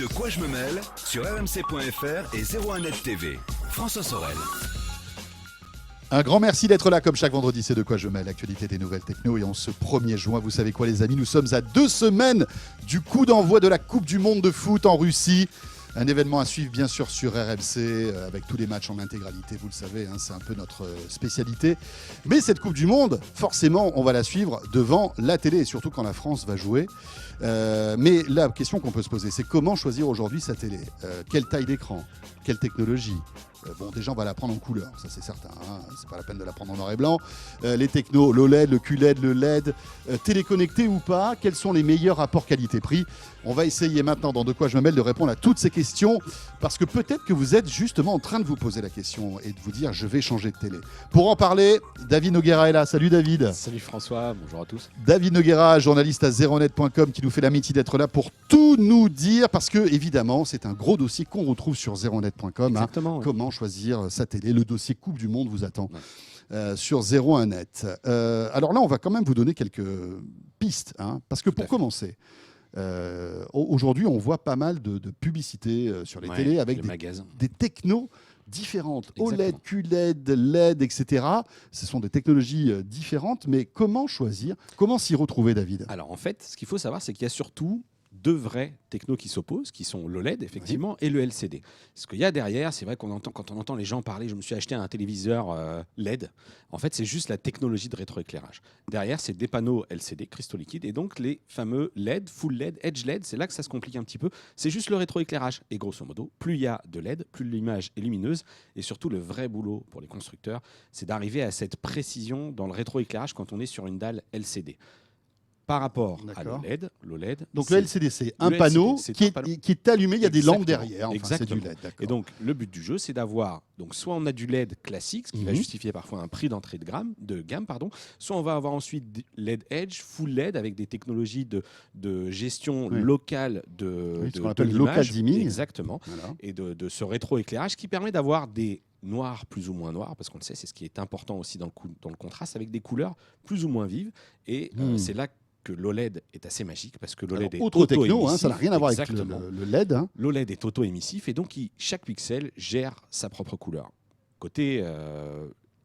De quoi je me mêle sur rmc.fr et 01net TV. François Sorel. Un grand merci d'être là comme chaque vendredi, c'est De quoi je mêle, l'actualité des nouvelles techno. Et en ce 1er juin, vous savez quoi les amis, nous sommes à 2 semaines du coup d'envoi de la Coupe du Monde de foot en Russie. Un événement à suivre bien sûr sur RMC avec tous les matchs en intégralité, vous le savez, hein, c'est un peu notre spécialité. Mais cette Coupe du Monde, forcément, on va la suivre devant la télé, et surtout quand la France va jouer. Mais la question qu'on peut se poser, c'est comment choisir aujourd'hui sa télé ? Quelle taille d'écran ? Quelle technologie ? Bon, déjà, on va la prendre en couleur, ça c'est certain. Hein, c'est pas la peine de la prendre en noir et blanc. Les technos, l'OLED, le QLED, le LED, téléconnecté ou pas, quels sont les meilleurs rapports qualité-prix ? On va essayer maintenant, dans De quoi je me mêle, de répondre à toutes ces questions, parce que peut-être que vous êtes justement en train de vous poser la question et de vous dire, je vais changer de télé. Pour en parler, David Noguera est là. Salut David. Salut François, bonjour à tous. David Noguera, journaliste à 01net.com, qui nous fait l'amitié d'être là pour tout nous dire, parce que évidemment, c'est un gros dossier qu'on retrouve sur 01net.com. Exactement. Oui. Comment choisir sa télé. Le dossier Coupe du Monde vous attend sur 01net. Alors là, on va quand même vous donner quelques pistes, hein, parce que pour commencer, aujourd'hui, on voit pas mal de publicités sur les télés avec des technos différentes. Exactement. OLED, QLED, LED, etc. Ce sont des technologies différentes, mais comment choisir ? Comment s'y retrouver, David ? Alors en fait, ce qu'il faut savoir, c'est qu'il y a surtout deux vrais technos qui s'opposent, qui sont l'OLED, effectivement, et le LCD. Ce qu'il y a derrière, c'est vrai qu'on entend, quand on entend les gens parler, je me suis acheté un téléviseur LED, en fait, c'est juste la technologie de rétroéclairage. Derrière, c'est des panneaux LCD, cristaux liquides, et donc les fameux LED, Full LED, Edge LED, c'est là que ça se complique un petit peu. C'est juste le rétroéclairage. Et grosso modo, plus il y a de LED, plus l'image est lumineuse, et surtout, le vrai boulot pour les constructeurs, c'est d'arriver à cette précision dans le rétroéclairage quand on est sur une dalle LCD. Par rapport à l'OLED. Donc le LCD, c'est un panneau qui est allumé, il y a des lampes derrière. Enfin, c'est du LED, et donc le but du jeu, c'est d'avoir, donc soit on a du LED classique, ce qui va justifier parfois un prix d'entrée de gamme, soit on va avoir ensuite LED Edge, Full LED avec des technologies de gestion locale de ce qu'on appelle local dimming. Exactement. Voilà. Et de ce rétroéclairage qui permet d'avoir des noirs plus ou moins noirs, parce qu'on le sait, c'est ce qui est important aussi dans le contraste, avec des couleurs plus ou moins vives. Et c'est là que l'OLED est assez magique, parce que l'OLED est auto-émissif. Ça n'a rien à voir avec le LED. Hein. L'OLED est auto-émissif et donc chaque pixel gère sa propre couleur. Côté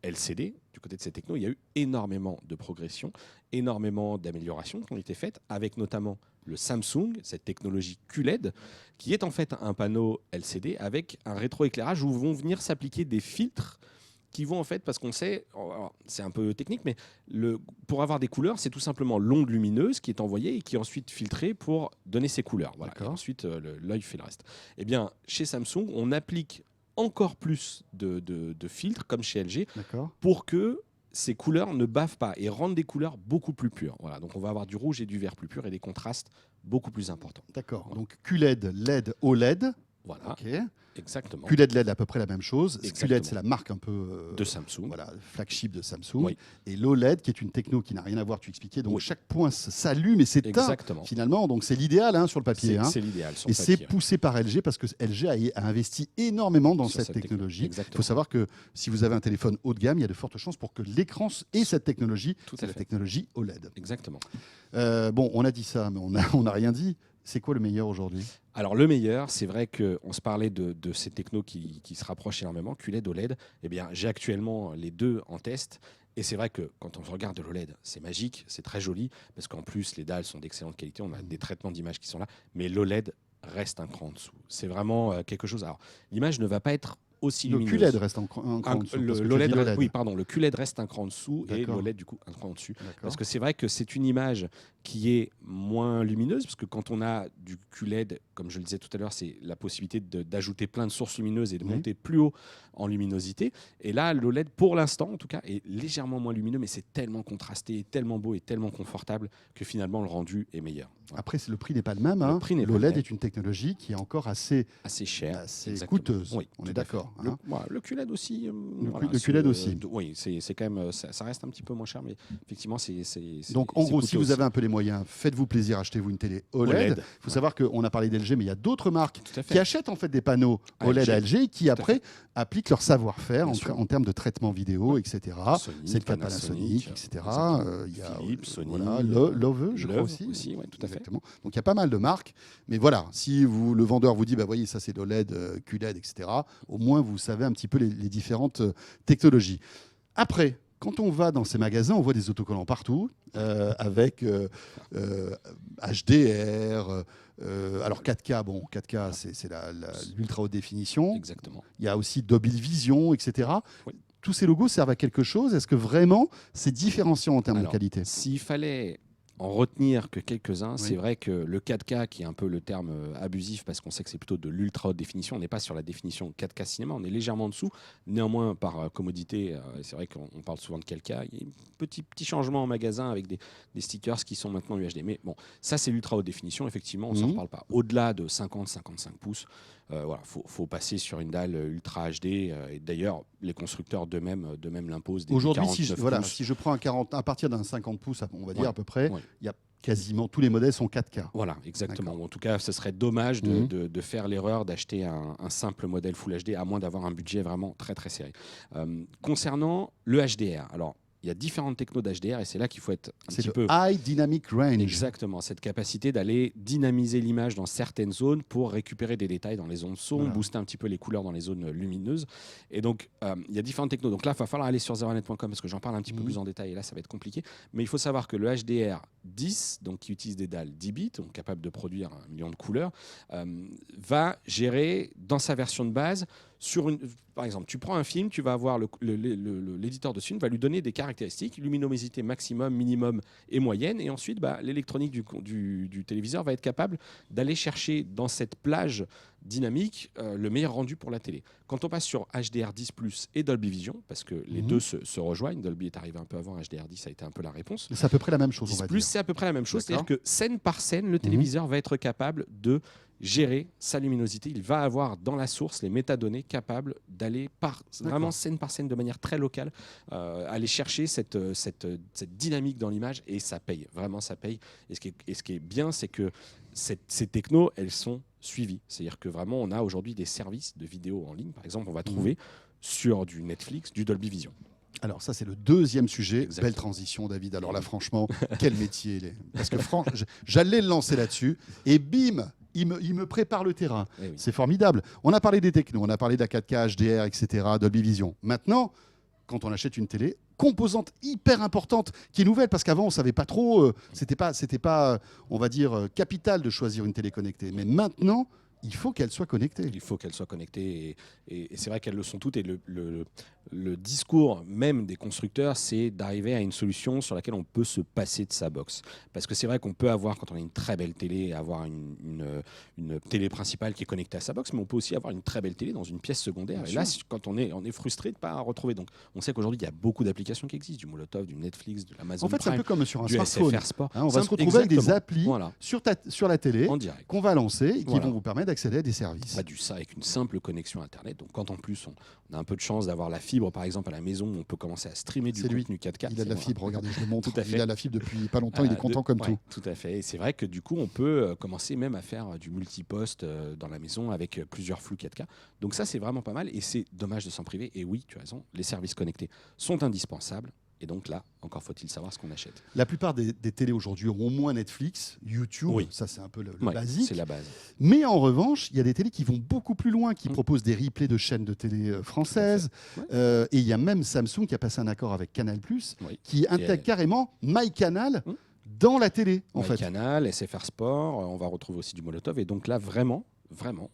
LCD, du côté de ces technos, il y a eu énormément de progression, énormément d'améliorations qui ont été faites, avec notamment le Samsung, cette technologie QLED, qui est en fait un panneau LCD avec un rétroéclairage où vont venir s'appliquer des filtres qui vont en fait, parce qu'on sait, c'est un peu technique, mais pour avoir des couleurs, c'est tout simplement l'onde lumineuse qui est envoyée et qui est ensuite filtrée pour donner ses couleurs. Voilà. Et ensuite, l'œil fait le reste. Eh bien, chez Samsung, on applique encore plus de filtres, comme chez LG, pour que ces couleurs ne bavent pas et rendent des couleurs beaucoup plus pures. Voilà. Donc, on va avoir du rouge et du vert plus pur et des contrastes beaucoup plus importants. D'accord. Voilà. Donc, QLED, LED, OLED. Voilà. Okay. Exactement. QLED, LED, à peu près la même chose. QLED, c'est la marque un peu de Samsung. Voilà, flagship de Samsung. Oui. Et l'OLED, qui est une techno qui n'a rien à voir, tu expliquais. Donc chaque point s'allume et s'éteint finalement. Donc c'est l'idéal sur le papier. C'est l'idéal sur le papier. Et c'est poussé par LG parce que LG a investi énormément dans cette technologie. Il faut savoir que si vous avez un téléphone haut de gamme, il y a de fortes chances pour que l'écran ait cette technologie. C'est la technologie OLED. Exactement. Bon, on a dit ça, mais on n'a rien dit. C'est quoi le meilleur aujourd'hui ? Alors le meilleur, c'est vrai qu'on se parlait de ces technos qui se rapprochent énormément, QLED, OLED. Eh bien, j'ai actuellement les deux en test. Et c'est vrai que quand on regarde l'OLED, c'est magique, c'est très joli, parce qu'en plus, les dalles sont d'excellente qualité, on a des traitements d'image qui sont là, mais l'OLED reste un cran en dessous. C'est vraiment quelque chose... Alors, l'image ne va pas être aussi lumineuse. Le QLED reste un cran en dessous. Le QLED reste un cran en dessous et l'OLED, du coup, un cran au-dessus. Parce que c'est vrai que c'est une image qui est moins lumineuse, parce que quand on a du QLED, comme je le disais tout à l'heure, c'est la possibilité d'ajouter plein de sources lumineuses et de monter plus haut en luminosité. Et là, l'OLED, pour l'instant, en tout cas, est légèrement moins lumineux, mais c'est tellement contrasté, tellement beau et tellement confortable que finalement, le rendu est meilleur. Voilà. Après, le prix n'est pas le même. L'OLED est une technologie qui est encore assez chère, assez coûteuse. Oui, on est d'accord. hein. Le QLED aussi. Le QLED aussi. Oui, c'est quand même, ça reste un petit peu moins cher, mais effectivement, c'est. Donc, en gros, si vous aussi. avez un peu les moyens, faites-vous plaisir, achetez-vous une télé OLED. Il faut savoir qu'on a parlé d'LG, mais il y a d'autres marques qui achètent en fait des panneaux OLED à LG et qui après appliquent leur savoir-faire en termes de traitement vidéo, etc. C'est le cas de Panasonic, etc. Il y a Philips, Sony, voilà, Love, je crois aussi. Ouais, tout à fait. Exactement. Donc il y a pas mal de marques, mais voilà, si le vendeur vous dit, bah voyez, ça c'est l'OLED, QLED, etc. Au moins vous savez un petit peu les différentes technologies. Après, quand on va dans ces magasins, on voit des autocollants partout, avec HDR. Alors 4K, bon, 4K, c'est l'ultra haute définition. Exactement. Il y a aussi Dolby Vision, etc. Oui. Tous ces logos servent à quelque chose. Est-ce que vraiment c'est différenciant en termes de qualité ? S'il fallait en retenir que quelques-uns, c'est vrai que le 4K, qui est un peu le terme abusif parce qu'on sait que c'est plutôt de l'ultra haute définition, on n'est pas sur la définition 4K cinéma, on est légèrement en dessous. Néanmoins, par commodité, c'est vrai qu'on parle souvent de 4K. Il y a un petit changement en magasin avec des stickers qui sont maintenant UHD. Mais bon, ça c'est l'ultra haute définition, effectivement, on ne s'en reparle pas. Au-delà de 50-55 pouces, voilà, faut passer sur une dalle ultra HD. Et d'ailleurs, les constructeurs d'eux-mêmes l'imposent. Aujourd'hui, si je prends à partir d'un 50 pouces, on va dire à peu près, il y a quasiment tous les modèles sont 4K. Voilà, exactement. En tout cas, ce serait dommage de faire l'erreur d'acheter un simple modèle Full HD, à moins d'avoir un budget vraiment très très serré. Concernant le HDR, alors il y a différentes technos d'HDR et c'est là qu'il faut être un petit peu... High Dynamic Range. Exactement, cette capacité d'aller dynamiser l'image dans certaines zones pour récupérer des détails dans les zones sombres, booster un petit peu les couleurs dans les zones lumineuses. Et donc, il y a différentes technos. Donc là, il va falloir aller sur 0net.com parce que j'en parle un petit peu plus en détail et là, ça va être compliqué. Mais il faut savoir que le HDR 10, donc qui utilise des dalles 10 bits, donc capable de produire 1 million de couleurs, va gérer dans sa version de base par exemple, tu prends un film, tu vas avoir l'éditeur de film va lui donner des caractéristiques, luminosité maximum, minimum et moyenne, et ensuite l'électronique du téléviseur va être capable d'aller chercher dans cette plage dynamique le meilleur rendu pour la télé. Quand on passe sur HDR10+ et Dolby Vision, parce que les deux se rejoignent, Dolby est arrivé un peu avant, HDR10 a été un peu la réponse. C'est à peu près la même chose, on va dire. C'est à peu près la même chose, c'est-à-dire que scène par scène, le téléviseur va être capable de gérer sa luminosité. Il va avoir dans la source les métadonnées capables d'aller vraiment scène par scène de manière très locale, aller chercher cette dynamique dans l'image, et ça paye, vraiment ça paye. Et ce qui est bien, c'est que ces technos, elles sont suivies. C'est-à-dire que vraiment, on a aujourd'hui des services de vidéo en ligne, par exemple, on va trouver sur du Netflix, du Dolby Vision. Alors ça, c'est le deuxième sujet. Exactement. Belle transition, David. Alors là, franchement, quel métier il est. Parce que j'allais le lancer là-dessus, et bim, il me prépare le terrain. Oui. C'est formidable. On a parlé des technos, on a parlé de la 4K, HDR, etc., Dolby Vision. Maintenant, quand on achète une télé, composante hyper importante qui est nouvelle, parce qu'avant, on ne savait pas trop, c'était pas, on va dire, capital de choisir une télé connectée. Mais maintenant, il faut qu'elle soit connectée. Il faut qu'elle soit connectée, et c'est vrai qu'elles le sont toutes, et le discours même des constructeurs, c'est d'arriver à une solution sur laquelle on peut se passer de sa box. Parce que c'est vrai qu'on peut avoir, quand on a une très belle télé, avoir une télé principale qui est connectée à sa box, mais on peut aussi avoir une très belle télé dans une pièce secondaire. Bien et là, sûr. quand on est frustré de ne pas retrouver. Donc, on sait qu'aujourd'hui, il y a beaucoup d'applications qui existent, du Molotov, du Netflix, de l'Amazon En fait, c'est un Prime, peu comme sur un du smartphone. SFR Sport. On va se retrouver avec des applis Voilà, sur la télé en direct. qu'on va lancer et qui Voilà. vont vous permettre d'accéder à des services. Pas du ça avec une simple connexion Internet. Donc, quand en plus on a un peu de chance d'avoir la fibre, par exemple, à la maison, on peut commencer à streamer du contenu 4K. Il a de la fibre, regardez, je le montre. Tout à fait. Il a la fibre depuis pas longtemps, il est content comme tout. Tout à fait. Et c'est vrai que du coup, on peut commencer même à faire du multipost dans la maison avec plusieurs flux 4K. Donc ça, c'est vraiment pas mal, et c'est dommage de s'en priver. Et oui, tu as raison, les services connectés sont indispensables. Et donc là, encore faut-il savoir ce qu'on achète. La plupart des télés aujourd'hui ont au moins Netflix, YouTube, Oui. ça c'est un peu le Ouais, basique. c'est la base. Mais en revanche, il y a des télés qui vont beaucoup plus loin, qui proposent des replays de chaînes de télé françaises. Ouais. Et il y a même Samsung qui a passé un accord avec Canal+, Oui. qui intègre carrément MyCanal dans la télé, en fait. Canal, SFR Sport, on va retrouver aussi du Molotov. Et donc là, vraiment,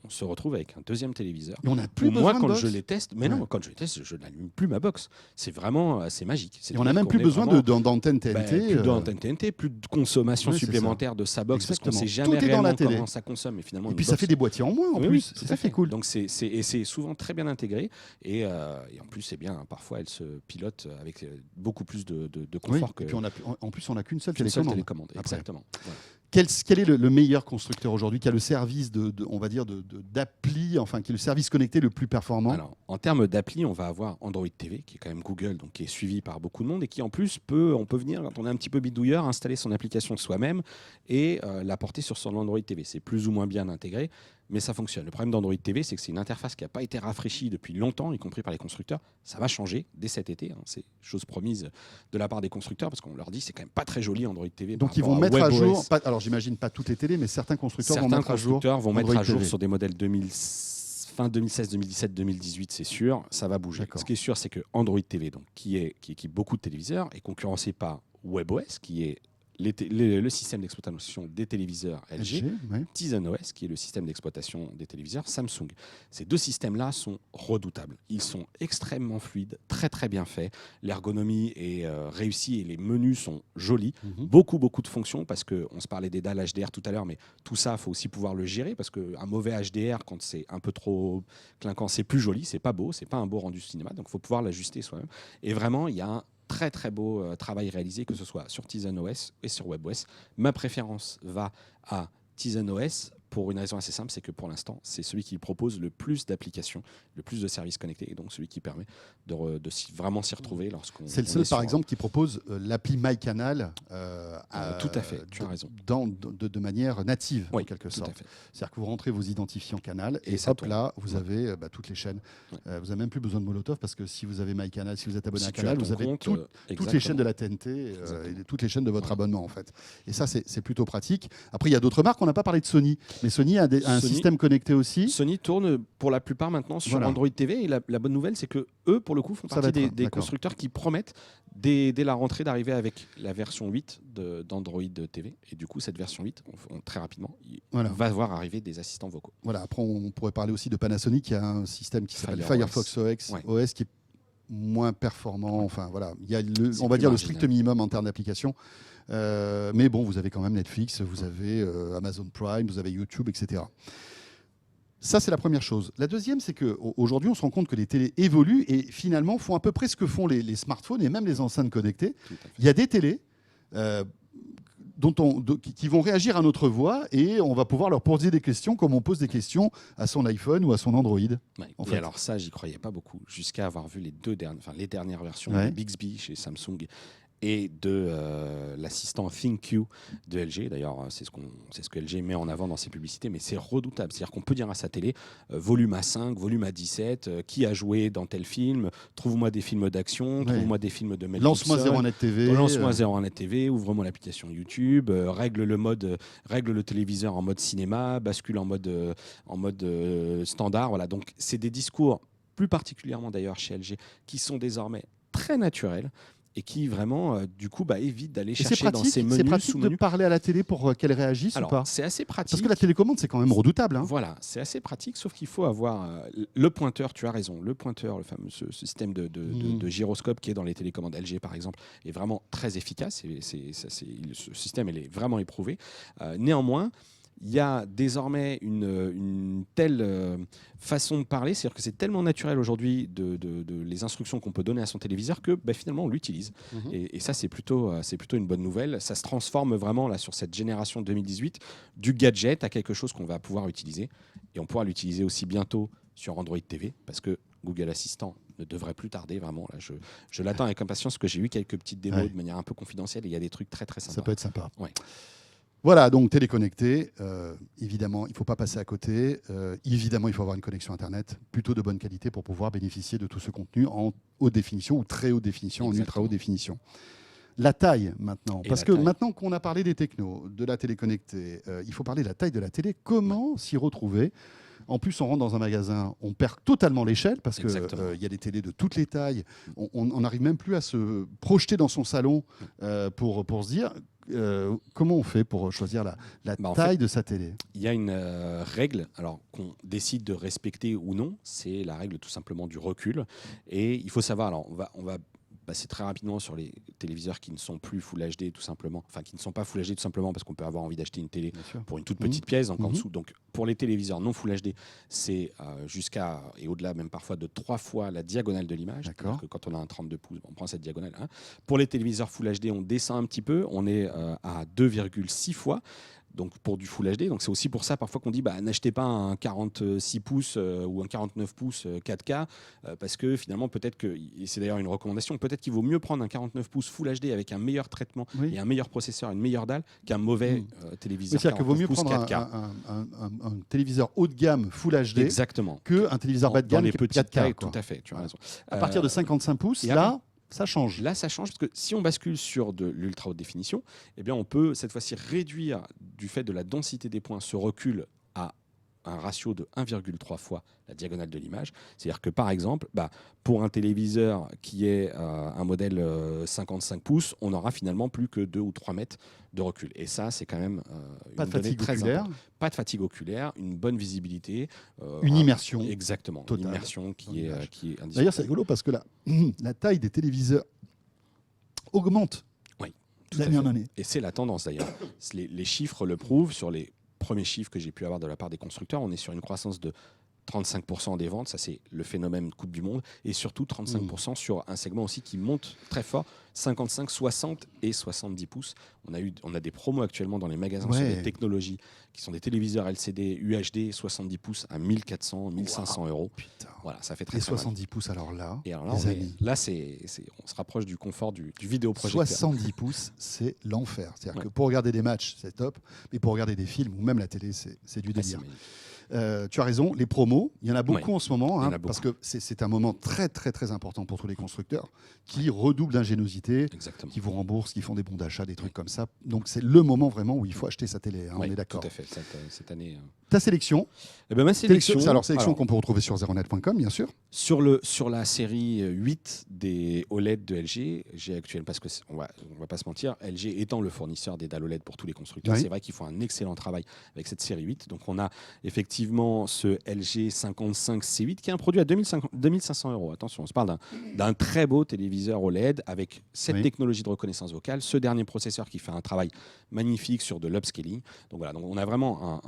on se retrouve avec un deuxième téléviseur. Et on n'a plus Ou besoin moi, de quand box. je les teste, mais non, quand je les teste, je n'allume plus ma box. C'est vraiment, c'est magique. Et on n'a même plus besoin d'antenne TNT. Plus d'antenne TNT, plus de consommation supplémentaire de sa box, parce qu'on ne sait jamais Tout est dans la réellement télé. comment ça consomme. Et finalement, Et puis ça fait des boîtiers en moins en plus. C'est ça qui est cool. Donc c'est souvent très bien intégré. Et en plus, c'est bien. Parfois, elle se pilote avec beaucoup plus de confort que. Et puis en plus, on n'a qu'une seule une seule télécommande. télécommande. Exactement. Voilà. Quel est le meilleur constructeur aujourd'hui qui a le service on va dire d'appli, enfin qui est le service connecté le plus performant? Alors, en termes d'appli, on va avoir Android TV, qui est quand même Google, donc qui est suivi par beaucoup de monde et qui en plus on peut venir, quand on est un petit peu bidouilleur, installer son application soi-même et la porter sur son Android TV. C'est plus ou moins bien intégré, mais ça fonctionne. Le problème d'Android TV, c'est que c'est une interface qui n'a pas été rafraîchie depuis longtemps, y compris par les constructeurs. Ça va changer dès cet été. C'est chose promise de la part des constructeurs, parce qu'on leur dit c'est quand même pas très joli Android TV. Donc ils vont mettre à jour, alors j'imagine pas toutes les télés, mais certains constructeurs vont mettre à jour sur des modèles 2000, fin 2016, 2017, 2018, c'est sûr, ça va bouger. Ce qui est sûr, c'est que Android TV, donc, qui équipe beaucoup de téléviseurs, est concurrencé par WebOS, qui est le système d'exploitation des téléviseurs LG, ouais. Tizen OS, qui est le système d'exploitation des téléviseurs Samsung. Ces deux systèmes-là sont redoutables. Ils sont extrêmement fluides, très très bien faits. L'ergonomie est réussie et les menus sont jolis. Beaucoup de fonctions, parce qu'on se parlait des dalles HDR tout à l'heure, mais tout ça, il faut aussi pouvoir le gérer, parce qu'un mauvais HDR, quand c'est un peu trop clinquant, c'est plus joli, c'est pas beau, c'est pas un beau rendu cinéma, donc il faut pouvoir l'ajuster soi-même. Et vraiment, il y a un très beau travail réalisé, que ce soit sur Tizen OS et sur WebOS. Ma préférence va à Tizen OS pour une raison assez simple, c'est que pour l'instant, c'est celui qui propose le plus d'applications, le plus de services connectés, et donc celui qui permet de vraiment s'y retrouver lorsqu'on... C'est le seul, par exemple, qui propose l'appli MyCanal tout à fait, tu as raison. De manière native, oui, en quelque sorte. Tout à fait. C'est-à-dire que vous rentrez vos identifiants Canal et ça hop tourne. là, vous avez toutes les chaînes. Vous n'avez même plus besoin de Molotov, parce que si vous avez MyCanal, si vous êtes abonné à Canal, vous avez toutes les chaînes de la TNT et toutes les chaînes de votre abonnement, en fait. Et ça, c'est plutôt pratique. Après, il y a d'autres marques. On n'a pas parlé de Sony, mais Sony a un système connecté aussi. Sony tourne pour la plupart maintenant sur Android TV, et la bonne nouvelle, c'est que eux, pour le coup, font partie des constructeurs qui promettent dès la rentrée d'arriver avec la version 8 d'Android TV. Et du coup, cette version 8, très rapidement, va voir arriver des assistants vocaux. Voilà. Après, on pourrait parler aussi de Panasonic, qui a un système qui s'appelle Firefox OS, qui est moins performant. Enfin, voilà. Il y a on va dire le strict minimum en termes d'application. Mais bon, vous avez quand même Netflix, vous avez Amazon Prime, vous avez YouTube, etc. Ça, c'est la première chose. La deuxième, c'est qu'aujourd'hui, on se rend compte que les télés évoluent et finalement font à peu près ce que font les smartphones et même les enceintes connectées. Il y a des télés qui vont réagir à notre voix, et on va pouvoir leur poser des questions comme on pose des questions à son iPhone ou à son Android. Et alors ça, j'y croyais pas beaucoup, jusqu'à avoir vu les dernières versions de Bixby chez Samsung et de l'assistant ThinQ de LG. D'ailleurs, c'est ce que LG met en avant dans ses publicités, mais c'est redoutable. C'est-à-dire qu'on peut dire à sa télé, volume à 5, volume à 17, qui a joué dans tel film, trouve-moi des films d'action, trouve-moi des films de Mel Gibson. Lance-moi 01net TV. Lance-moi 01net TV, ouvre-moi l'application YouTube, règle le téléviseur en mode cinéma, bascule en mode standard. Voilà. Donc, c'est des discours, plus particulièrement d'ailleurs chez LG, qui sont désormais très naturels, et qui vraiment, du coup, évite d'aller chercher dans ces menus. C'est pratique de parler à la télé pour qu'elle réagisse ou pas? C'est assez pratique. Parce que la télécommande, c'est quand même redoutable. Voilà, c'est assez pratique, sauf qu'il faut avoir le pointeur, tu as raison, le pointeur, le fameux ce système de gyroscope qui est dans les télécommandes LG, par exemple, est vraiment très efficace. Ce système, il est vraiment éprouvé. Néanmoins, il y a désormais une telle façon de parler, c'est-à-dire que c'est tellement naturel aujourd'hui de les instructions qu'on peut donner à son téléviseur que finalement on l'utilise. Et ça, c'est plutôt une bonne nouvelle. Ça se transforme vraiment là sur cette génération 2018 du gadget à quelque chose qu'on va pouvoir utiliser. Et on pourra l'utiliser aussi bientôt sur Android TV, parce que Google Assistant ne devrait plus tarder, vraiment. Là, je l'attends avec impatience, parce que j'ai eu quelques petites démos de manière un peu confidentielle, et il y a des trucs très très sympas. Ça peut être sympa. Ouais. Voilà, donc téléconnecté, évidemment, il ne faut pas passer à côté. Évidemment, il faut avoir une connexion Internet plutôt de bonne qualité pour pouvoir bénéficier de tout ce contenu en haute définition ou très haute définition, en ultra haute définition. La taille maintenant, parce que maintenant qu'on a parlé des technos, de la téléconnectée, il faut parler de la taille de la télé. Comment s'y retrouver? En plus, on rentre dans un magasin, on perd totalement l'échelle, parce qu'il y a des télés de toutes les tailles. On n'arrive même plus à se projeter dans son salon pour se dire comment on fait pour choisir la taille de sa télé. Il y a une règle, alors qu'on décide de respecter ou non, c'est la règle tout simplement du recul. Et il faut savoir, alors on va passer très rapidement sur les téléviseurs qui ne sont plus Full HD tout simplement, enfin qui ne sont pas Full HD tout simplement parce qu'on peut avoir envie d'acheter une télé pour une toute petite pièce, donc en dessous. Donc pour les téléviseurs non Full HD, c'est jusqu'à et au-delà même parfois de 3 fois la diagonale de l'image. C'est-à-dire que quand on a un 32 pouces, on prend cette diagonale. Pour les téléviseurs Full HD, on descend un petit peu, on est à 2,6 fois. Donc pour du Full HD, donc c'est aussi pour ça parfois qu'on dit n'achetez pas un 46 pouces ou un 49 pouces 4K parce que finalement peut-être que, et c'est d'ailleurs une recommandation, peut-être qu'il vaut mieux prendre un 49 pouces Full HD avec un meilleur traitement et un meilleur processeur, une meilleure dalle qu'un mauvais téléviseur. C'est-à-dire qu'il vaut mieux prendre 4K. un téléviseur haut de gamme Full HD qu'un téléviseur bas de gamme dans les petits 4K. Tout à fait, tu as raison. À partir de 55 pouces, là... Ça change. Là, ça change parce que si on bascule sur de l'ultra haute définition, eh bien, on peut cette fois-ci réduire du fait de la densité des points ce recul à un ratio de 1,3 fois la diagonale de l'image. C'est-à-dire que par exemple, pour un téléviseur qui est un modèle 55 pouces, on aura finalement plus que 2 ou 3 mètres de recul. Et ça, c'est quand même pas de fatigue oculaire. Pas de fatigue oculaire, une bonne visibilité. Une immersion. Exactement. Totale. Une immersion qui est indiscutable. D'ailleurs, c'est rigolo parce que la taille des téléviseurs augmente d'année en année. Et c'est la tendance d'ailleurs. Les chiffres le prouvent. Sur les premiers chiffres que j'ai pu avoir de la part des constructeurs, on est sur une croissance de 35% des ventes, ça c'est le phénomène Coupe du Monde, et surtout 35% sur un segment aussi qui monte très fort, 55, 60 et 70 pouces. On a des promos actuellement dans les magasins sur les technologies qui sont des téléviseurs LCD UHD 70 pouces à 1400, 1500 euros. Putain. Voilà, ça fait très, les très 70 pouces alors là, et alors là, on se rapproche du confort du vidéoprojecteur. 70 pouces, c'est l'enfer. C'est-à-dire que pour regarder des matchs, c'est top, mais pour regarder des films ou même la télé, c'est du délire. Tu as raison, les promos, il y en a beaucoup en ce moment, parce que c'est un moment très très très important pour tous les constructeurs qui redoublent d'ingéniosité, qui vous remboursent, qui font des bons d'achat, des trucs comme ça. Donc c'est le moment vraiment où il faut acheter sa télé, on est d'accord. Tout à fait, cette année. Ta sélection ma sélection qu'on peut retrouver sur zeronet.com, bien sûr. Sur la série 8 des OLED de LG, j'ai actuellement, parce qu'on va pas se mentir, LG étant le fournisseur des dalles OLED pour tous les constructeurs, c'est vrai qu'ils font un excellent travail avec cette série 8. Donc on a effectivement ce LG 55C8 qui est un produit à 2500 euros. Attention, on se parle d'un très beau téléviseur OLED avec cette technologie de reconnaissance vocale, ce dernier processeur qui fait un travail magnifique sur de l'upscaling. Donc voilà, donc on a vraiment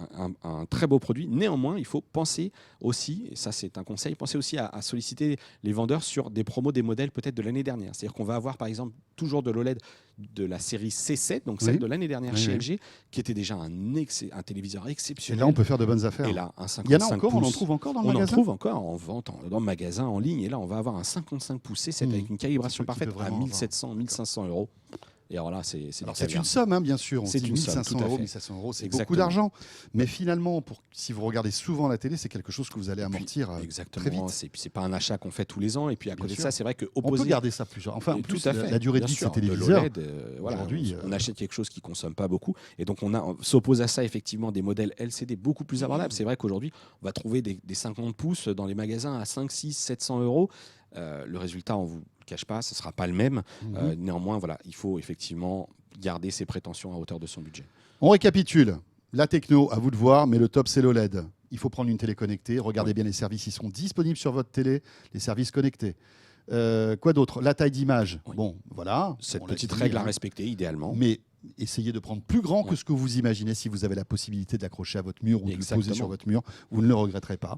un très beau produit. Néanmoins, il faut penser aussi, et ça c'est un conseil, penser aussi à solliciter les vendeurs sur des promos des modèles peut-être de l'année dernière. C'est-à-dire qu'on va avoir par exemple toujours de l'OLED de la série C7, donc celle de l'année dernière chez LG, qui était déjà un téléviseur exceptionnel. Et là, on peut faire de bonnes affaires. Et là, un 55 il y en a encore, pouces, on en trouve encore dans le magasin. On en trouve encore en vente, dans le magasin, en ligne. Et là, on va avoir un 55 pouces C7 avec une calibration parfaite à 1700, 1500 euros. Et alors là, c'est une somme, bien sûr. C'est une somme, 1500 euros, 1700 euros, c'est beaucoup d'argent. Mais finalement, si vous regardez souvent la télé, c'est quelque chose que vous allez amortir très vite. C'est pas un achat qu'on fait tous les ans. Et puis à côté de ça, c'est vrai que on peut garder ça plusieurs. Enfin, en plus, la durée de vie de ces téléviseurs. Aujourd'hui, on achète quelque chose qui consomme pas beaucoup. Et donc on s'oppose à ça effectivement des modèles LCD beaucoup plus abordables. C'est vrai qu'aujourd'hui, on va trouver des 50 pouces dans les magasins à 5, 6, 700 euros. Le résultat, on vous cache pas, ce ne sera pas le même. Néanmoins, voilà, il faut effectivement garder ses prétentions à hauteur de son budget. On récapitule. La techno, à vous de voir, mais le top, c'est l'OLED. Il faut prendre une télé connectée. Regardez bien les services, ils sont disponibles sur votre télé, les services connectés. Quoi d'autre? La taille d'image. Bon, voilà. Cette petite règle à respecter, idéalement. Mais essayez de prendre plus grand que ce que vous imaginez si vous avez la possibilité de l'accrocher à votre mur ou de le poser sur votre mur. Vous ne le regretterez pas.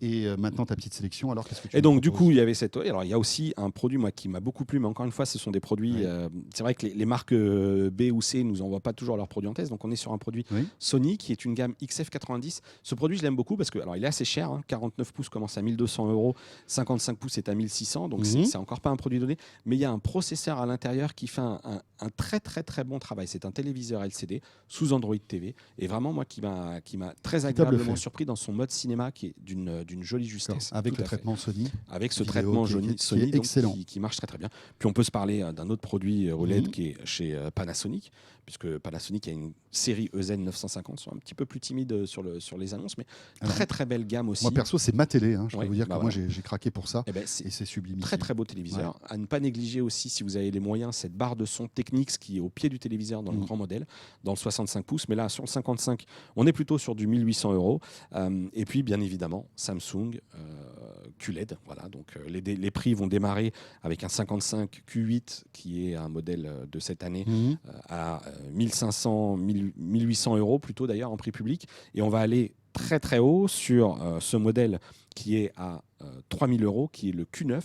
Et maintenant, ta petite sélection, alors qu'est-ce que tu Et donc, du coup, il y avait cette. Alors, il y a aussi un produit qui m'a beaucoup plu, mais encore une fois, ce sont des produits. C'est vrai que les marques B ou C ne nous envoient pas toujours leurs produits en test. Donc, on est sur un produit Sony qui est une gamme XF90. Ce produit, je l'aime beaucoup parce que, alors, il est assez cher. 49 pouces commence à 1200 euros, 55 pouces est à 1600. Donc, c'est encore pas un produit donné. Mais il y a un processeur à l'intérieur qui fait un très, très, très bon travail. C'est un téléviseur LCD sous Android TV. Et vraiment, moi, qui m'a très agréablement surpris dans son mode cinéma qui est d'une jolie justesse. Avec le traitement Sony. Avec ce traitement Sony qui marche très très bien. Puis on peut se parler d'un autre produit OLED qui est chez Panasonic, puisque Panasonic a une série EZ950, sont un petit peu plus timides sur les annonces, mais très très belle gamme aussi. Moi perso, c'est ma télé. Je peux vous dire que moi j'ai craqué pour ça. Et c'est sublime. Très très beau téléviseur. À ne pas négliger aussi, si vous avez les moyens, cette barre de son Technics qui est au pied du téléviseur dans le grand modèle, dans le 65 pouces. Mais là, sur le 55, on est plutôt sur du 1800 euros. Et puis, bien évidemment, Samsung, QLED. Voilà, donc les prix vont démarrer avec un 55 Q8 qui est un modèle de cette année à 1500, 1800 euros plutôt d'ailleurs en prix public. Et on va aller très très haut sur ce modèle qui est à 3000 euros, qui est le Q9,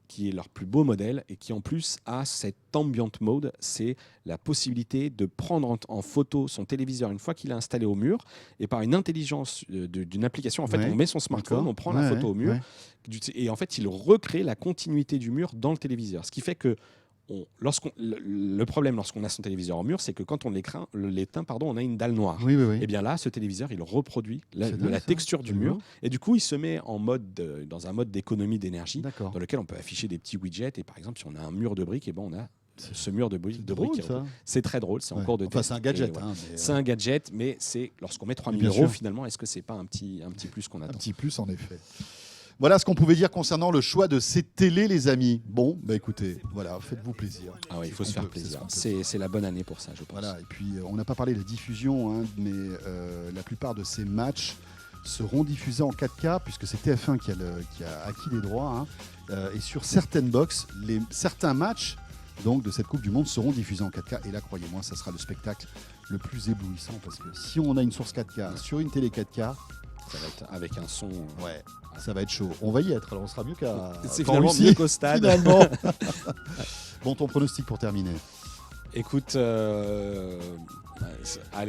qui est leur plus beau modèle et qui en plus a cet ambient mode, c'est la possibilité de prendre en photo son téléviseur une fois qu'il est installé au mur et par une intelligence d'une application, en fait on met son smartphone, on prend la photo au mur et en fait il recrée la continuité du mur dans le téléviseur. Ce qui fait que le problème lorsqu'on a son téléviseur au mur, c'est que quand on l'éteint, on a une dalle noire. Et bien là, ce téléviseur, il reproduit la texture du mur. Et du coup, il se met dans un mode d'économie d'énergie, dans lequel on peut afficher des petits widgets. Et par exemple, si on a un mur de briques, et ben on a ce mur de briques. C'est très drôle, c'est encore de test. C'est un gadget. C'est un gadget, mais c'est lorsqu'on met 3000 euros, finalement, est-ce que c'est pas un petit plus qu'on attend ? Un petit plus, en effet. Voilà ce qu'on pouvait dire concernant le choix de ces télés, les amis. Bon, bah écoutez, voilà, faites-vous plaisir. Ah oui, il faut se faire plaisir. C'est la bonne année pour ça, je pense. Voilà, et puis on n'a pas parlé de la diffusion, mais la plupart de ces matchs seront diffusés en 4K, puisque c'est TF1 qui a acquis les droits. Et sur certaines box, certains matchs donc, de cette Coupe du Monde seront diffusés en 4K. Et là, croyez-moi, ça sera le spectacle le plus éblouissant, parce que si on a une source 4K sur une télé 4K, ça va être avec un son. Ouais, ça va être chaud. On va y être, alors on sera mieux qu'à. C'est finalement mieux qu'au stade. Finalement. Bon, ton pronostic pour terminer. Écoute, allez,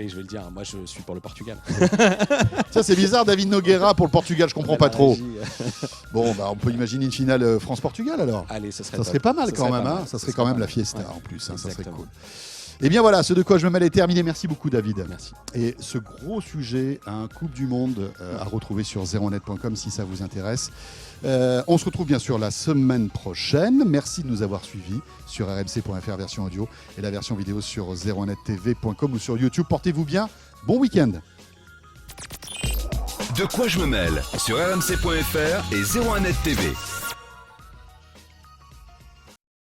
je vais le dire. Moi, je suis pour le Portugal. Ça, c'est bizarre, David Nogueira pour le Portugal, je comprends pas trop. Bon, bah, on peut imaginer une finale France-Portugal alors. Allez, ça serait pas mal quand même. Ça serait quand même la fiesta en plus. Ça serait cool. Et bien voilà, ce de quoi je me mêle est terminé. Merci beaucoup David. Merci. Et ce gros sujet, Coupe du Monde, à retrouver sur 01net.com si ça vous intéresse. On se retrouve bien sûr la semaine prochaine. Merci de nous avoir suivis sur rmc.fr version audio et la version vidéo sur 01nettv.com ou sur YouTube. Portez-vous bien. Bon week-end. De quoi je me mêle sur rmc.fr et 01net TV.